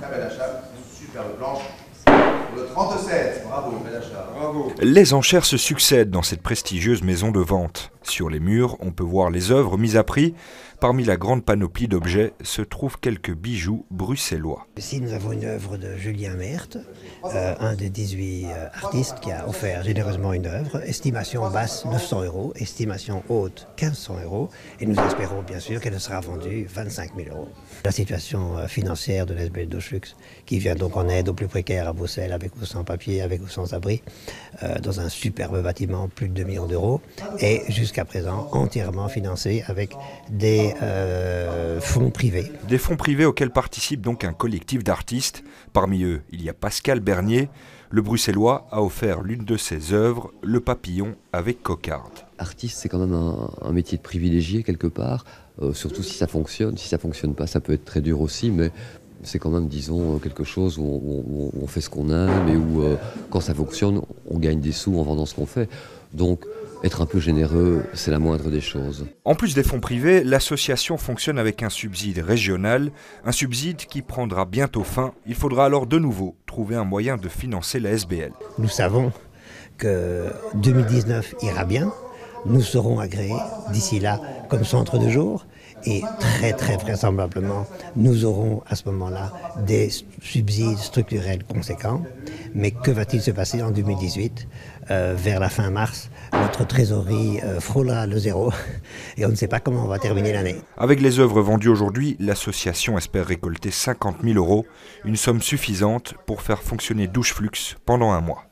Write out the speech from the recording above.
Très bel achat, superbe planche. Pour le 37, bravo, bel achat. Bravo. Les enchères se succèdent dans cette prestigieuse maison de vente. Sur les murs, on peut voir les œuvres mises à prix. Parmi la grande panoplie d'objets se trouvent quelques bijoux bruxellois. Ici, nous avons une œuvre de Julien Meert, un des 18 artistes qui a offert généreusement une œuvre. Estimation basse 900 €, estimation haute 1500 €. Et nous espérons bien sûr qu'elle sera vendue 25 000 €. La situation financière de l'SBL Doschlux, qui vient donc en aide aux plus précaires à Bruxelles, avec ou sans papier, avec ou sans abri, dans un superbe bâtiment, plus de 2 millions d'euros, est jusqu'à présent entièrement financé avec des fonds privés. Des fonds privés auxquels participe donc un collectif d'artistes. Parmi eux, il y a Pascal Bernier. Le Bruxellois a offert l'une de ses œuvres, Le Papillon avec cocarde. Artiste, c'est quand même un métier de privilégié quelque part, surtout si ça fonctionne. Si ça fonctionne pas, ça peut être très dur aussi, mais c'est quand même, disons, quelque chose où on fait ce qu'on aime et où, quand ça fonctionne, on gagne des sous en vendant ce qu'on fait. Donc, être un peu généreux, c'est la moindre des choses. En plus des fonds privés, l'association fonctionne avec un subside régional, un subside qui prendra bientôt fin. Il faudra alors de nouveau trouver un moyen de financer la SBL. Nous savons que 2019 ira bien. Nous serons agréés d'ici là comme centre de jour. Et très vraisemblablement, nous aurons à ce moment-là des subsides structurels conséquents. Mais que va-t-il se passer en 2018 ? Vers la fin mars, notre trésorerie frôlera le zéro et on ne sait pas comment on va terminer l'année. Avec les œuvres vendues aujourd'hui, l'association espère récolter 50 000 €, une somme suffisante pour faire fonctionner Doschlux pendant un mois.